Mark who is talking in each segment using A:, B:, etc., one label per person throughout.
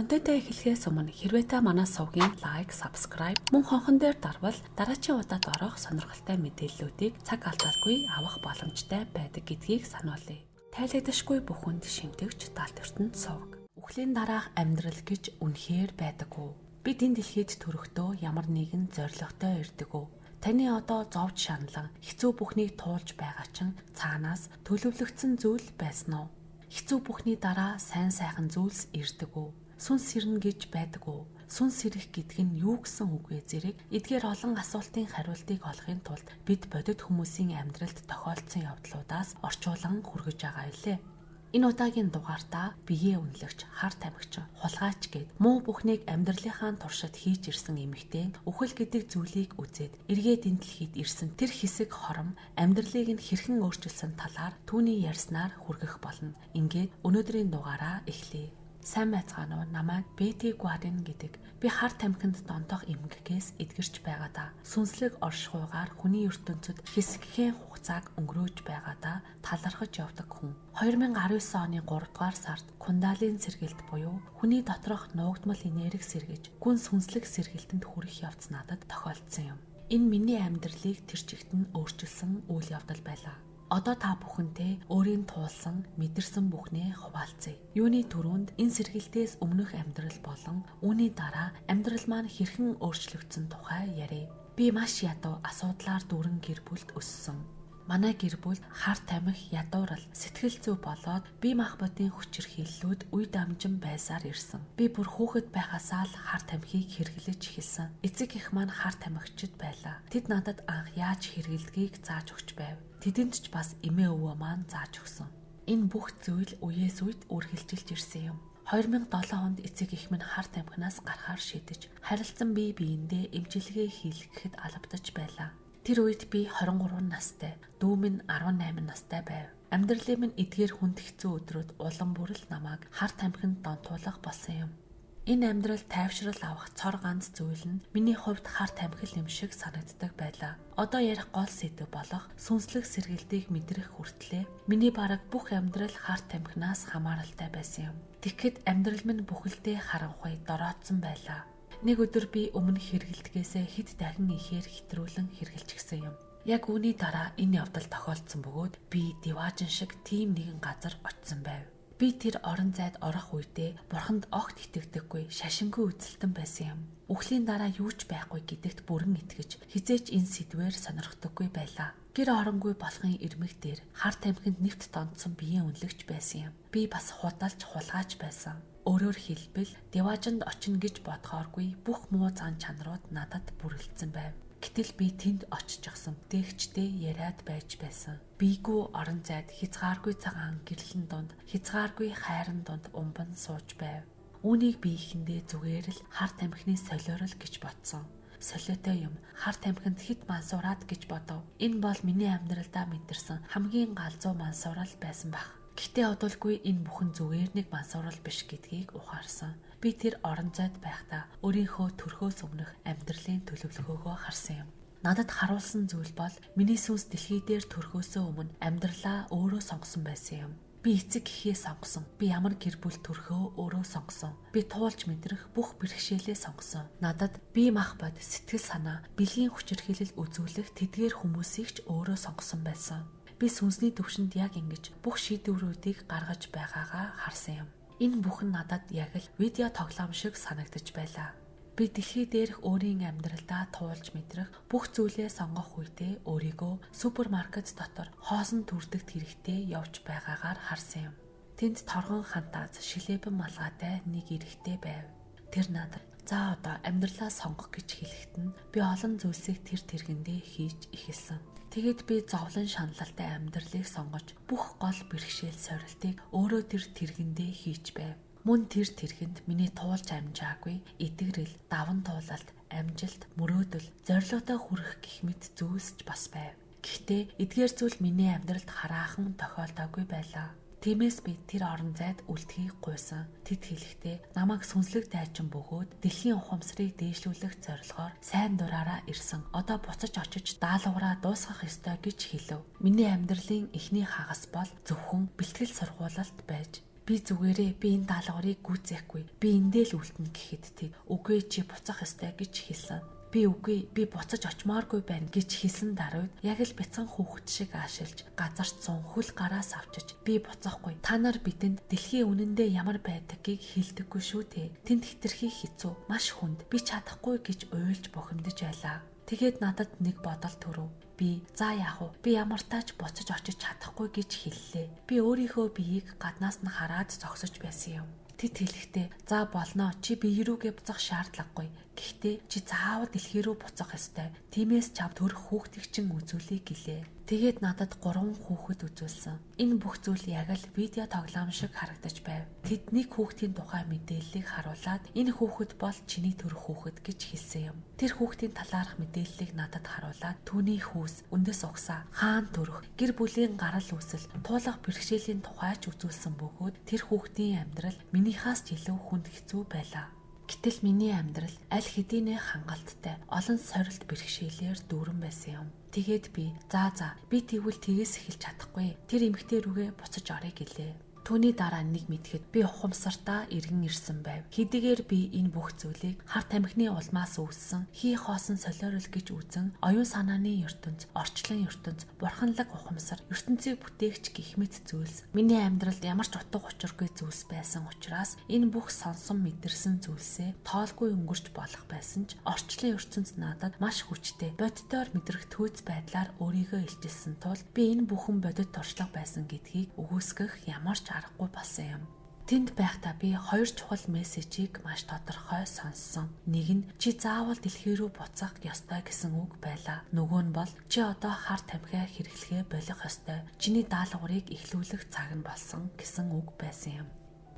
A: Контентаа эхлэхээс өмнө хэрвээ та манай сувгийн лайк, subscribe мөн хонхон дээр дарвал дараачийн удаад орох сонирхолтой мэдээллүүдийг цаг алдалгүй авах боломжтой байдаг гэдгийг сануулъя. Тайлагдашгүй бүхэнд шимтэгч Далд ертөнд сувг. Үхлийн дараах амьдрал гэж үнэхээр байдаггүй. Бид энэ дэлхийд төрөхдөө ямар нэгэн зоригтой ирдэггүй. Таны одоо зовж шаналан хэцүү бүхнийг туулж байгаа чинь цаанаас төлөвлөгдсөн зүйл байсан уу? Хэцүү бүхний дараа сайн сайхан зүйлс ирдэггүй. Сүнс сэрнэ гэж байдаггүй. Сүнс сэрэх гэдэг нь юу гэсэн үг вэ зэрэг эдгээр олон асуултын хариултыг олохын тулд бид бодит хүмүүсийн амьдралд тохиолдсон явдлуудаас орчуулан хүргэж байгаа билээ. Энэ удаагийн дугаартаа биеэ үнэлэгч, хар тамхичин, хулгайч гэд муу бүхнийг амьдралынхаа туршид хийж ирсэн эмэгтэй үхэл гэдэг зүйлийг үзээд эргээд энэ дэлхийд ирсэн тэр хэсэг хором амьдралыг нь хэрхэн өөрчилсөн талаар түүний ярьснаар хүргэх болно. Ингээд өнөөдрийн дугаараа эхлэе. Сайн байцгаана уу? Намайг Бэти Гуарин гэдэг. Би хар тамхинд донтох эмгэгээс эдгэрч байгаадаа сүнслэг оршихуйгаар хүний ертөнцид хэсэгхэн хугацааг өнгөрөөж байгаадаа талархаж явдаг хүн. 2019 оны 3 дугаар сард Кундалин сэргэлт буюу хүний доторх нуугдмал энерги сэргэж гүн сүнслэг сэргэлтэнд хүрэх явц надад тохиолдсон юм. Энэ миний амьдралыг тэр чигт нь өөрчилсөн үйл явдал байлаа. Одоо та бүхэнтэй өөрийн туулсан, мэдэрсэн бүхнээ хуваалцъя. Юуны түрүүнд энэ сэргэлтээс өмнөх амьдрал болон үүний дараа амьдрал маань хэрхэн өөрчлөгдсөн тухай ярив. Би маш ядуу асуудлаар дүүрэн гэр бүлд өссөн. Манай гэр бүл хар тамхи, ядуурал, сэтгэл зүй болоод бие махбодын хүчирхийллүүд үе дамжин байсаар ирсэн. Би бүр хүүхэд байхасаа л хар тамхиг хэрэглэж эхэлсэн. Эцэг эх маань хар тамхичид байлаа. Тэд надад анх яаж хэрэглэдгийг зааж өгч байв. Тэдэнд ч бас эмээ өвөө маань зааж өгсөн. Энэ бүх зүйл үеэс үед үргэлжилж ирсэн юм. 2007 онд эцэг эх минь хар тамхинаас гарахаар шийдэж харилцан бие биендээ эмчилгээ хийлгэхэд албадаж байлаа. Тэр үед би 23 настай, дүү минь 18 настай байв. Амьдралын минь эдгээр хүнд хэцүү өдрүүд улам бүрэл намайг хар тамхинд донтуулах болсон юм. Энэ амьдрал тайвшрал авах цор ганц зүйл нь миний хувьд хар тамхил юм шиг санагддаг байлаа. Одоо ярих гол сэдв болох сүнслэг сэргэлтийг мэдрэх хүртлээр миний бараг бүх амьдрал хар тамхинаас хамааралтай байсан юм. Тэгэхэд амьдрал минь бүхэлдээ харанхуй дороотсон байлаа. Нэг өдөр би өмнө хэрэгэлдгээсээ хэд дахин ихээр хэтрүүлэн хэрэгэлчихсэн юм. Яг үүний дараа энэ явдал тохиолдсон бөгөөд би диваажин шиг тийм нэгэн газар очсон байв. Би тэр орон зайд орох үедээ бурханд огт итгэдэггүй, шашингүй үзэлтэн байсан юм. Үхлийн дараа юу ч байхгүй гэдэгт бүрэн итгэж, хизээч энэ сэдвээр сонирхдаггүй байлаа. Гэр оронгүй болохын ирмэг дээр хар тамхинд нэвт донтсон биеийн үнэлэгч байсан юм. Би бас худалж хулгайч байсан. Өөрөөр хэлбэл диваажинд очино гэж бодохооргүй бүх муу зан чанарууд надад бүрэлдсэн байв. Гэтэл би тэнд очижсэн дээгчтэй яриад байж байсан. Бийгүү орон зайд хязгааргүй цагаан гэрлэн дунд хязгааргүй хайрын дунд умбан сууж байв. Үүнийг би ихэндээ зүгээр л хар тамхины солиорол гэж бодсон. Солиотой юм хар тамхинд хэд мансуураад гэж бодов. Энэ бол миний амьдралдаа мэдэрсэн хамгийн галзуу мансуурал байсан баг. Гэхдээ одоолгүй энэ бүхэн зүгээр нэг мансуурал биш гэдгийг ухаарсан. Би тэр орон зайд байхдаа өөрийнхөө төрхөөс өмнөх амьдралын төлөвлөгөөгөө харсан юм. Надад харуулсан зүйл бол миний сүнс дэлхий дээр төрхөөсөө өмнө амьдралаа өөрөө сонгосон байсан юм. Би эцэг эхээ сонгосон. Би ямар гэр бүл төрхөө өөрөө сонгосон. Би туулж мэдрэх бүх бэрхшээлээ сонгосон. Надад бие махбод, сэтгэл санаа, бэлгийн хүчирхийлэл үзүүлэх тэдгээр хүмүүсийг ч өөрөө сонгосон байсан. Би сүнсний төвшөнд яг ингэж бүх шийдвэрүүдийг гаргаж байгаагаа харсан юм. Энэ бүхэн надад яг л видео тоглоом шиг санагдаж байлаа. Би дэлхий дээрх өөрийн амьдралдаа туулж мэдрэх бүх зүйлээ сонгох үедээ өөрийгөө супермаркет дотор хоосон түрдэгт хэрэгтэй явж байгаагаар харсан юм. Тэнд торгон хантааз шилэбэн малгайтай нэг эрэгтэй байв. Тэр надад "За одоо амьдралаа сонгох" гэж хэлэхэд нь би олон зүйлсийг тэр тэргэндээ хийж эхэлсэн. Тэгэд би зовлон шаналлтай амьдралыг сонгож бүх гол бэрхшээл сорилтыг өөрөө тэр тэргэндээ хийж байв. Мөн тэр тэргэнд миний туулж амжаагүй эдгэрэл, даван туулалт, амжилт, мөрөөдөл, зорилготой хүрэх гэх мэт зүйлс ч бас байв. Гэхдээ эдгээр зүйл миний амьдралд хараахан тохиолдоогүй байлаа. Тиймээс би тэр орон зайд үлдхийг гуйсан. Тэд хэлэхдээ намайг сүнслэг дайчин бөгөөд дэлхийн ухамсарыг дээшлүүлэх зорилгоор сайн дураараа ирсэн. Одоо буцаж очиж даалгавраа дуусгах ёстой гэж хэлв. Миний амьдралын эхний хагас бол зөвхөн бэлтгэл сургуулалт байж Би зүгээрээ би энэ даалгаврыг гүйцээхгүй. Би эндээ л үлдэнэ гэхэд тэд үгүй чи буцах ёстой гэж хэлсэн. Би үгүй би буцаж очимооргүй байна гэж хэлсэн даруйд яг л бяцхан хүүхэд шиг аашилж газарт сун хөл гараас авчиж би буцахгүй. Та нар бидэнд дэлхийн үнэндээ ямар байдагыг хэлдэггүй шүү дээ. Тэнд хитрхи хэцүү, маш хүнд. Би чадахгүй гэж уйлж бухимдаж байлаа. Тэгээд надад нэг бодол төрөв. Би за яах вэ? Би ямар тач буцаж очиж чадахгүй гэж хэллээ. Би өөрийнхөө биеийг гаднаас нь хараад зогсож байсан юм. Тэд хэлэхдээ за болно чи бие рүүгээ буцах шаардлагагүй. Гэхдээ чи заавал дэлхий рүү буцах ёстой. Тиймээс чав төрөх хүүхдийг чинь үзүүлэе гэлээ. Тэгээд надад 3 хүүхэд үзүүлсэн. Энэ бүх зүйл яг л видео тоглоом шиг харагдаж байв. Тэд нэг хүүхдийн тухай мэдээллийг харуулад энэ хүүхэд бол чиний төрөх хүүхэд гэж хэлсэн юм. Тэр хүүхдийн талаарх мэдээллийг надад харуулад түүний хүүс, үндэс угсаа, хаан төрөх, гэр бүлийн гарал үүсэл, туулах бэрхшээлийн тухай ч үзүүлсэн бөгөөд тэр хүүхдийн амьдрал минийхээс ч илүү хүнд хэцүү байлаа. Гэтэл миний амьдрал аль хэдийнэ хангалттай, олон сорилт бэрхшээлээр дүүрэн байсан юм. Тэгээд би би тэгвэл тгээс эхэлж чадахгүй. Тэр эмэгтэй рүүгээ буцаж орё гэлээ. Түүний дараа нэг мэдхэд би ухамсартаа иргэн ирсэн байв. Хэдийгээр би энэ бүх зүйлийг хар тамхины улмаас үүссэн хий хоосон солиорол гэж үзэн оюун санааны ертөнц, орчлон ертөнц, бурханлаг ухамсар, ертөнцийг бүтээгч гэх мэт зүйлс миний амьдралд ямар ч утга учиргүй зүйлс байсан учраас энэ бүх сонсон мэдэрсэн зүйлсээ тоолгүй өнгөрч болох байсан ч орчлон ертөнц надад маш хүчтэй, боддоор мэдрэх төөц байдлаар өөрийгөө илчилсэн тул би энэ бүхэн бодит туршлага байсан гэдгийг үгүйсгэх ямар ч аргагүй болсон юм. Тэнд байхдаа би 2 чухал мессежийг маш тодорхой сонссон. Нэг нь чи заавал дэлхий рүү буцах ёстой гэсэн үг байлаа. Нөгөө нь бол чи одоо хар тамхиа хэрэглэхээ болох ёстой. Чиний даалгаврыг эхлүүлэх цаг нь болсон гэсэн үг байсан юм.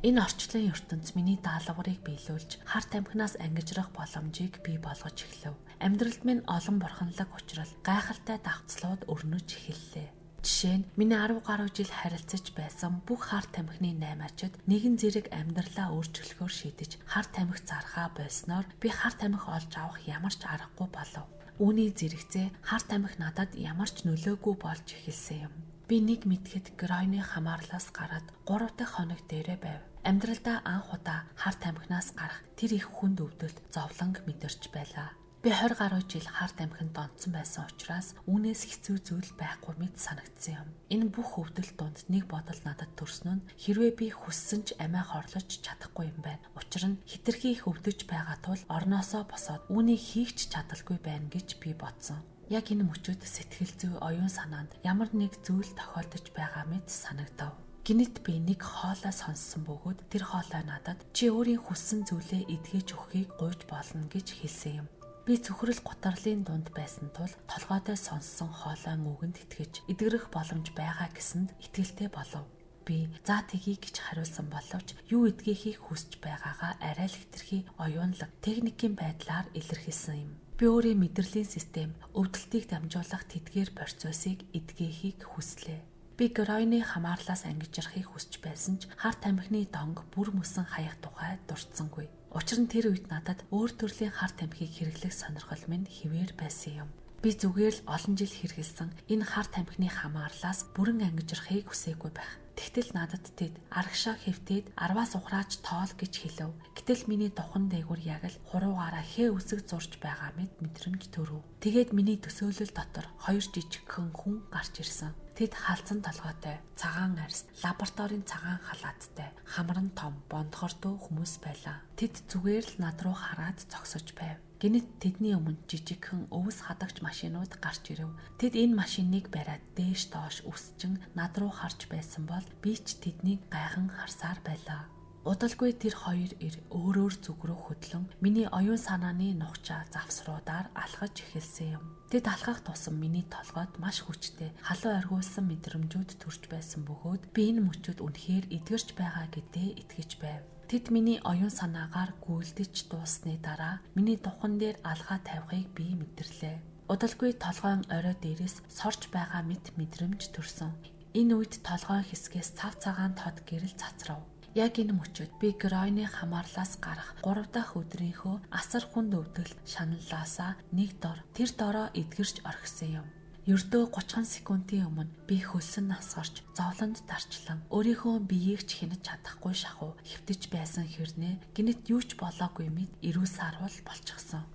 A: Энэ орчлон ертөнц миний даалгаврыг биелүүлж хар тамхинаас ангижрах боломжийг бий болгож эхлэв. Амьдралд минь олон бурханлаг учрал, гайхалтай давтцлууд өрнөж эхэллээ. Жишээ нь миний 10 гаруй жил харилцаж байсан бүх хар тамхины 8-ачид нэгэн зэрэг амьдралаа өөрчлөхөөр шийдэж хар тамхи зархаа болсноор би хар тамхи олж авах ямар ч аргагүй болов. Үүний зэрэгцээ хар тамхи надад ямар ч нөлөөгүй болж эхэлсэн юм. Би нэг мэдхэд гройны хамаарлаас гараад 3 дахь хоног дээрээ байв. Амьдралдаа анх удаа хар тамхинаас гарах тэр их хүнд өвдөлт зовлонг мэдэрч байлаа. Би 20 гаруй жил хар тамхинд донтсон байсан учраас үүнээс хэцүү зүйл байхгүй мэт санагдсан юм. Энэ бүх өвдөлт донд нэг бодол надад төрсөн нь хэрвээ би хүссэн ч амиа хорлож чадахгүй юм байна. Учир нь хитрхи их өвдөж байгаа тул орноосоо босоод үүнийг хийх ч чадалгүй байна гэж би бодсон. Яг энэ мөчөд сэтгэл зүй оюун санаанд ямар нэг зүйл тохиолдож байгаа мэт санагдав. Гинэт би нэг хоолой сонссон бөгөөд тэр хоолой надад чи өөрийн хүссэн зүйлээ эдгэж өгөхийг гуйж болно гэж хэлсэн юм. Би цөхрөл гутарлын дунд байсан тул толгойдоо сонссон хоолой үгэнд итгэж эдгэрэх боломж байгаа гэсэнд итгэлтэй болов. Би за тгий гэж хариулсан боловч юу эдгэхийг хүсэж байгаагаа арай л хитрхи оюунлаг техникийн байдлаар илэрхийлсэн юм. Би өөрийн мэдрэлийн систем өвдөлтийг дамжуулах тэдгээр процессыг эдгэхийг хүслээ. Би гройны хамаарлаас ангижрахыг хүсэж байсан ч хар тамхины донг бүр мөсөн хаях тухай дурдсангүй. Учир нь тэр үед надад өөр төрлийн хар тамхиг хэрэглэх сонирхол минь хэвээр байсан юм. Би зүгээр л олон жил хэрэгэлсэн энэ хар тамхины хамаарлаас бүрэн ангижрахыг хүсээгүй байх. Тэгтэл надад тэд арагшаа хэвтээд 10-аас ухраач тоол гэж хэлв. Гэтэл миний духан дээгүр яг л хуруугаараа хээ үсэг зурж байгаа мэд мэдрэмж төрөв. Тэгээд миний төсөөлөл дотор 2 жижигхэн хүн гарч ирсэн. Тэд халзан толгойтой, цагаан арьс, лабораторийн цагаан халааттай, хамран том, бондгордуу хүмүүс байлаа. Тэд зүгээр л над руу хараад зогсож байв. Гэнэт тэдний өмнө жижигхэн өвс хадагч машинууд гарч ирэв. Тэд энэ машиныг бариад дээш доош үсчин над руу харж байсан бол би ч тэднийг гайхан харсаар байлаа. Удалгүй тэр хоёр ир өөрөөр зүг рүү хөдлөн миний оюун санааны нухчаа завсруудаар алхаж эхэлсэн юм. Тэд алхах тусам миний толгойд маш хүчтэй халуун оргиулсан мэдрэмжүүд төрж байсан бөгөөд би энэ мөчөд үнэхээр эдгэрч байгаа гэдээ итгэж байв. Тэд миний оюун санаагаар гүйлдэж дууссаны дараа миний духан дээр алгаа тавихыг би мэдэрлээ. Удалгүй толгойн орой дээрээс сорж байгаа мэт мэдрэмж төрсөн. Энэ үед толгойн хэсгээс цав цагаан тод гэрэл цацрав. Яг энэ мөчөд би гройны хамаарлаас гарах 3 дахь өдрийнхөө асар хүнд өвдөлт шаналлаасаа нэг дор тэр дороо эдгэрч орхисон юм. Ердөө 30 секундын өмнө би хөлсөн насгарч зовлонд дарчлан өөрийнхөө биеийг ч хянаж чадахгүй шахуу хэвтэж байсан хэрнээ гинэт юу ч болоогүй мэд эрүү сарвал болчихсон.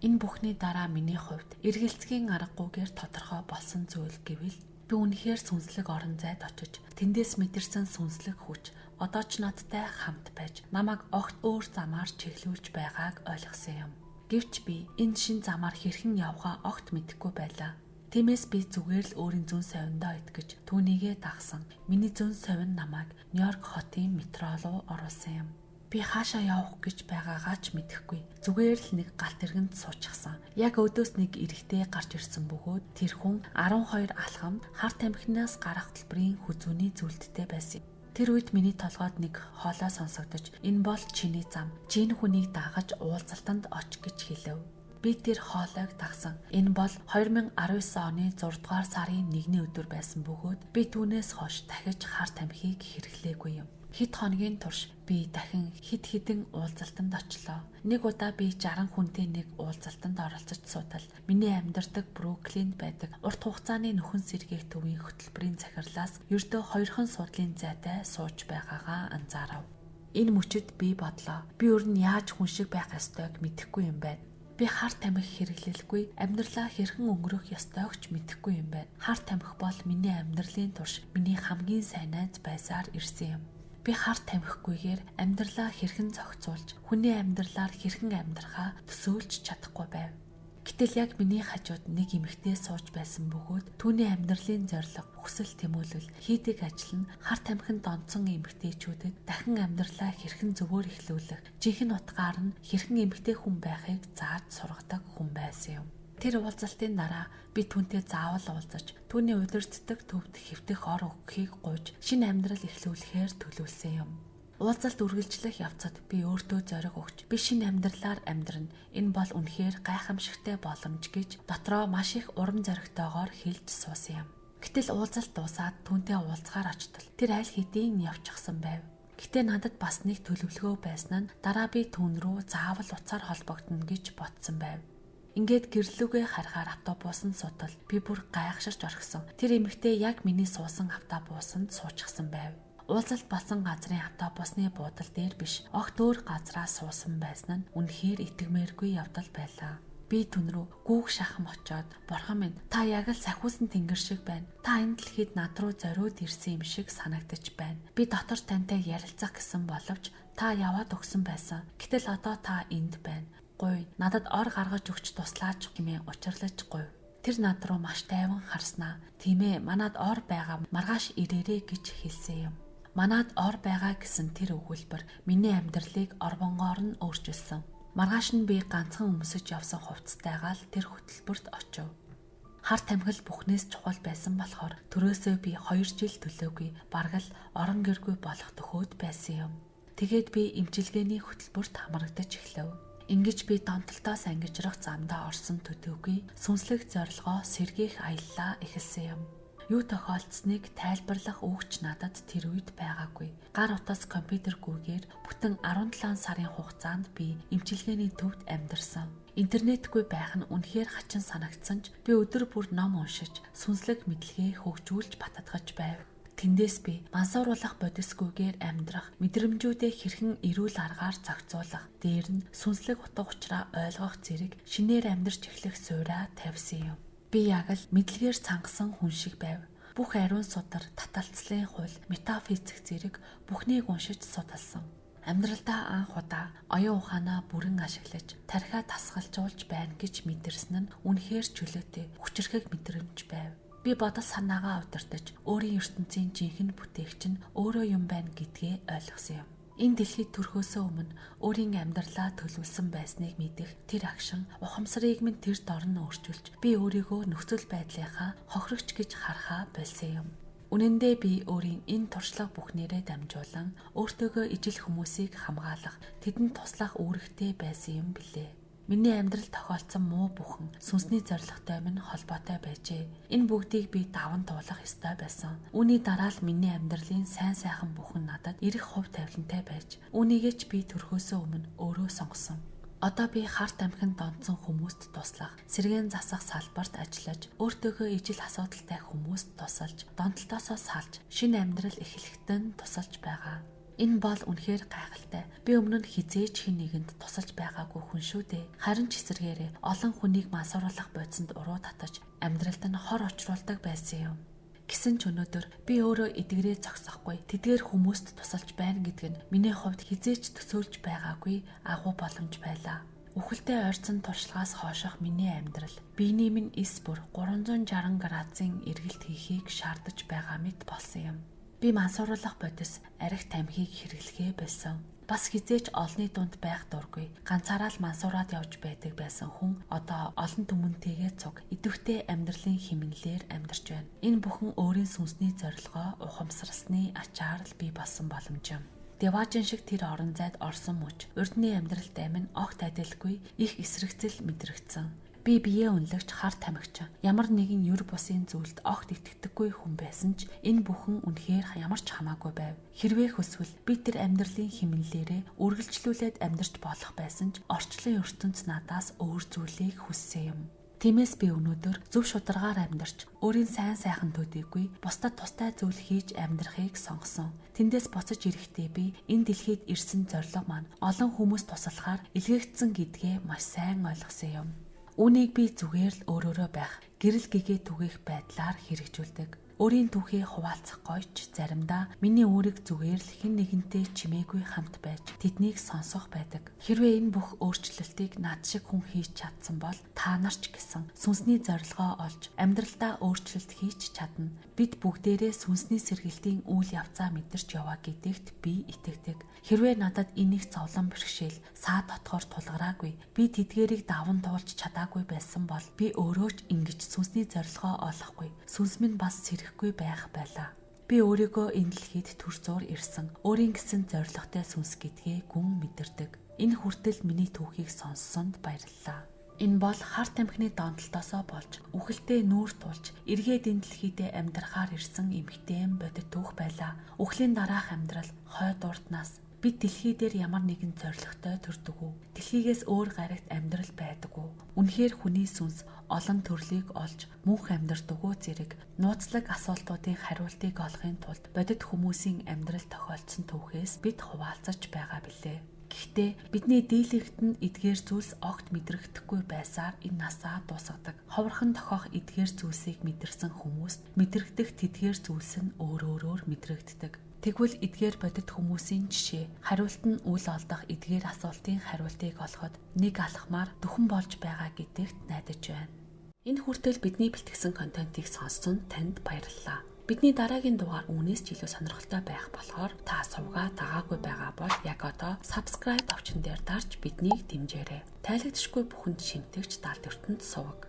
A: Энэ бүхний дараа миний хувьд эргэлзгийн аргагүйгээр тодорхой болсон зүйл гэвэл би үнэхээр сүнслэг орон зайд очиж тэндээс мэдэрсэн сүнслэг хүч одоо ч надтай хамт байж намайг огт өөр замаар чиглүүлж байгааг ойлгосон юм. Гэвч би энэ шин замаар хэрхэн явхаа огт мэдэхгүй байлаа. Тиймээс би зүгээр л өөрийн зүүн совиндоо итгэж түүнийгээ дагсан. Миний зүүн совин намайг Нью-Йорк хотын метро руу оруулсан юм. Би хаашаа явах гэж байгаагаа ч мэдэхгүй. Зүгээр л нэг галт тэргэнд суучихсан. Яг өдөөс нэг эрэгтэй гарч ирсэн бөгөөд тэр хүн 12 алхамд хар тамхинаас гарах төлбөрийн хүзүүний зүйлдтэй байсан. Тэр үед миний толгойд нэг хоолой сонсогдож энэ бол чиний зам. Чи энэ хүнийг дагаж уулзалтанд оч гэж хэлв. Би тэр хоолойг дагсан. Энэ бол 2019 оны 6 дугаар сарын 1-ний өдөр байсан бөгөөд би түүнээс хойш дахиж хар тамхиг хэрэглээгүй юм. Хэд хоногийн турш би дахин хэд уулзалтанд очлоо. Нэг удаа би 60 хүнтэй нэг уулзалтанд оролцож суудал миний амьдардаг Бруклинд байдаг урт хугацааны нөхөн сэргээх төвийн хөтөлбөрийн захирлаас ердөө 2хан суудлын зайтай сууж байгаагаа анзаарав. Энэ мөчөд би бодлоо. Би өөр нь яаж хүн шиг байх ёстойг мэдэхгүй юм байна. Би хар тамхи хэрэглэлгүй амьдралаа хэрхэн өнгөрөх ёстойг ч мэдэхгүй юм байна. Хар тамхи бол миний амьдралын турш миний хамгийн сайн найз байсаар ирсэн юм. Би хар тамхиггүйгээр амьдралаа хэрхэн зохицуулж, хүний амьдралаар хэрхэн амьдрахаа төсөөлж чадахгүй байв. Гэтэл яг миний хажууд нэг эмэгтэй сууж байсан бөгөөд түүний амьдралын зорилго, хүсэл тэмүүлэл, хийдэг ажил нь хар тамхинд донцсон эмэгтэйчүүдэд дахин амьдралаа хэрхэн зөвөр эхлүүлэх, жинхэнэ утгаар нь хэрхэн эмэгтэй хүн байхыг зааж сургадаг хүн байсан юм. Тэр уулзалтын дараа би түүнтэй заавал уулзаж, түүний удирддаг төвд хэвтэх ор өгөхийг гуйж, шинэ амьдрал эхлүүлэхээр төлөвлөсөн юм. Уулзалт үргэлжлэх явцад би өөртөө зориг өгч, би шинэ амьдралаар амьдрна. Энэ бол үнэхээр гайхамшигтай боломж гэж дотроо маш их урам зоригтойгоор хэлж суусан юм. Гэтэл уулзалт дуусаад түүнтэй уулзахаар очтол тэр аль хэдийн явчихсан байв. Гэтэ надад бас нэг төлөвлөгөө байсан нь дараа би түүн рүү заавал уцаар холбогдно гэж ботсон байв. Ингээд гэрлүүгээ харахаар автобусанд суудал би бүр гайхширч орхисон. Тэр эмэгтэй яг миний суусан автобусанд суучихсан байв. Уулзалт болсон газрын автобусны буудал дээр биш, огт өөр газраа суусан байсан нь үнэхээр итгэмээргүй явдал байлаа. Би түн рүү гүүг шахам очоод, "Бурхан минь, та яг л сахиусан тэнгэр шиг байна. Та энэ дэлхийд над руу зориуд ирсэн юм шиг санагдаж байна. Би дотор тантай ярилцах гэсэн боловч та яваад өгсөн байсан. Гэтэл одоо та энд байна. Гуй, надад ор гаргаж өгч туслаач хэмээн учирлаж гуйв." Тэр над руу маш тайван харснаа. "Тийм ээ, манад ор байгаа, маргааш ирээрэй" гэж хэлсэн юм. Манад ор байгаа гэсэн тэр өгүүлбэр миний амьдралыг орбонгоор нь өөрчилсөн. Маргааш нь би ганцхан өмсөж явсан хувцастайгаа л тэр хөтөлбөрт очив. Хар тамхил бүхнээс чухал байсан болохоор төрөөсөө би 2 жил төлөөгүй, бараг л орон гэргүй болох төхөөд байсан юм. Тэгээд би эмчилгээний хөтөлбөрт хамрагдаж эхлэв. Ингэж би донтолтоос ангижрах замдаа орсон төдийгүй сүнслэг зорилгоо сэргээх аяллаа эхэлсэн юм. Юу тохиолдсныг тайлбарлах өгч надад тэр үед байгаагүй. Гар утас компьютергүйгээр бүтэн 17 сарын хугацаанд би эмчилгээний төвд амьдарсан. Интернетгүй байх нь үнэхээр хачин санагдсан ч би өдөр бүр ном уншиж, сүнслэг мэдлэгээ хөгжүүлж баттгаж байв. Тэндээс би мансууруулах бодисгүйгээр амьдрах, мэдрэмжүүдээ хэрхэн эрүүл аргаар зохицуулах, дээр нь сүнслэг утга учраа ойлгох зэрэг шинээр амьдарч эхлэх суураа тавьсан юм. Би яг л мэдлэгээр цангасан хүн шиг байв. Бүх ариун судар, таталцлын хууль, метафизик зэрэг бүхнийг уншиж судалсан. Амьдралдаа анх удаа оюун ухаанаа бүрэн ашиглаж, тархиа тасгалжуулж байна гэж мэдэрсэн нь үнэхээр чөлөөтэй, хүчрхэг мэдрэмж байв. Би бодол санаагаа удирдах, өөрийн ертөнцийн жинхэнэ бүтээгч нь өөрөө юм байна гэдгээ ойлгосон юм. Энэ дэлхийд төрхөөсөө өмнө өөрийн амьдралаа төлөвлөсөн байсныг мэдэх тэр агшин ухамсарыг минь тэр дорн өөрчилж би өөрийгөө нөхцөл байдлынхаа хохирогч гэж харахаа болсон юм. Үнэн дээр би өөрийн энэ туршлага бүхнээрээ дамжуулан өөртөөгөө ижил хүмүүсийг хамгаалах, тэдэнд туслах үүрэгтэй байсан юм билээ. Миний амьдрал тохиолдсон муу бүхэн сүнсний зорилготой минь холбоотой байжээ. Энэ бүгдийг би даван туулах ёстой байсан. Үүний дараа л миний амьдралын сайн сайхан бүхэн надад эрэх хувь тавилантай байж, үүнийгээ ч би төрхөөсөө өмнө өөрөө сонгосон. Одоо би Харт амхинд донцсон хүмүүст туслах, сэргээн засах салбарт ажиллаж, өөртөөгөө ижил асуудалтай хүмүүст тусалж, донтолтоосоо салж, шинэ амьдрал эхлэхэд нь тусалж байгаа. Энэ бол үнэхээр гайхалтай. Би өмнө нь хизээч хэн нэгэнд тусалж байгаагүй хүн шүү дээ. Харин ч эсэргээрээ олон хүнийг мансууруулах бодисонд уруу татаж, амьдралд нь хор очруулдаг байсан юм. Гэсэн ч өнөөдөр би өөрөө эдгэрээ зогсохгүй, тэдгээр хүмүүст тусалж байна гэдг нь миний хувьд хизээч төсөөлж байгаагүй агуу боломж байлаа. Үхэлтэй ойрцон туршлагаас хоошох миний амьдрал, биений минь эс бүр 360 градусын эргэлт хийхийг шаардаж байгаа мэт болсон юм. Би мансууруулах бодис архи тамхиг хэрэглэхээ болсон. Бас хизээч олны дунд байх дургүй. Ганцаараа л мансуураад явж байдаг байсан хүн одоо олон түмэнтэйгээ цуг идэвхтэй амьдралын хэмнэлээр амьдарч байна. Энэ бүхэн өөрийн сүнсний зорилгоо ухамсарласны ачаар л бий болсон боломж юм. Деважин шиг тэр орон зайд орсон мөч урдны амьдралтай минь огт адилгүй их эсрэгцэл мэдрэгдсэн. Би биеэ үнэлэгч Харт тамхич ямар нэгэн юр бусын зүйлд огт итгэдэггүй хүн байсан ч энэ бүхэн үнэхээр ямар ч хамаагүй байв. Хэрвээ хүсвэл би тэр амьдралын хэмнэлээрээ үргэлжлүүлээд амьдарч болох байсан ч орчлон ертөнц надаас өөр зүйлийг хүссэн юм. Тиймээс би өнөөдөр зөв шударгаар амьдарч өөрийн сайн сайхан төдийгүй бусдад тустай зүйл хийж амьдрахыг сонгосон. Тэндээс буцаж ирэхдээ би энэ дэлхийд ирсэн зорилго маань олон хүмүүс туслахаар илгээгдсэн гэдгээ маш сайн ойлгосон юм. Үүнийг би зүгээр л өөрөөрөө байх, гэрэл гэгээ түгээх байдлаар хэрэгжүүлдэг. Өөрийн түүхээ хуваалцах гойч заримдаа миний өөрийг зүгээр л хэн нэгэнтэй чимээгүй хамт байж тэднийг сонсох байдаг. Хэрвээ энэ бүх өөрчлөлтийг над шиг хүн хийж чадсан бол та нар ч гэсэн сүнсний зорилгоо олж амьдралдаа өөрчлөлт хийж чадна. Бид бүгдээрээ сүнсний сэргэлтийн үйл явцаа мэдэрч яваа гэдэгт би итгэдэг. Хэрвээ надад энийг зовлон бэрхшээл саа дотгоор тулгараагүй, би тэдгээрийг даван туулж чадаагүй байсан бол би өөрөө ч ингэж сүнсний зорилгоо олохгүй. Сүнс минь бас сэрэхгүй байх байлаа. Би өөрийгөө энэ дэлхийд түр зуур ирсэн, өөрийн гэсэн зорилготой сүнс гэдгээ гүн мэдэрдэг. Энэ хүртэл миний түүхийг сонссонд баярлалаа. Энэ бол Харт амхины донтолтоосоо болж үхэлтэй нүүр тулж эргээд энэ дэлхийдээ амьдрахаар ирсэн эмэгтэйн бодит түүх байлаа. Үхлийн дараах амьдрал хойд урднаас бид дэлхий дээр ямар нэгэн зорилготой төрдөг үү? Дэлхийгээс өөр гарагт амьдрал байдаг уу? Үнэхээр хүний сүнс олон төрлийг олж мөнх амьдрдаг уу зэрэг нууцлаг асуултуудын хариултыг олохын тулд бодит хүмүүсийн амьдрал тохиолдсон түүхээс бид хуваалцаж байгаа билээ. Гэхдээ бидний дийлэгт нь эдгээр зүйлс огт мэдрэгдэхгүй байсаар энэ насаа дуусгадаг. Ховорхон тохиох эдгээр зүйлсийг мэдэрсэн хүмүүст мэдрэгдэх тэдгээр зүйлс нь өөрөөр мэдрэгддэг. Тэгвэл эдгээр бодит хүмүүсийн жишээ хариулт нь үл олдох эдгээр асуултын хариултыг олоход нэг алхмаар дөхөн болж байгаа гэдэгт найдаж байна. Энэ хүртэл бидний бэлтгэсэн контентийг сонссон танд баярлалаа. Бидний дараагийн дугаар үүнээс ч илүү сонирхолтой байх болохоор та сувгаа дагаагүй байгаа бол яг одоо subscribe товчон дээр дарж биднийг дэмжээрэй. Тайлагдшгүй бүхэнд шимтгч далд ертөнд сувг.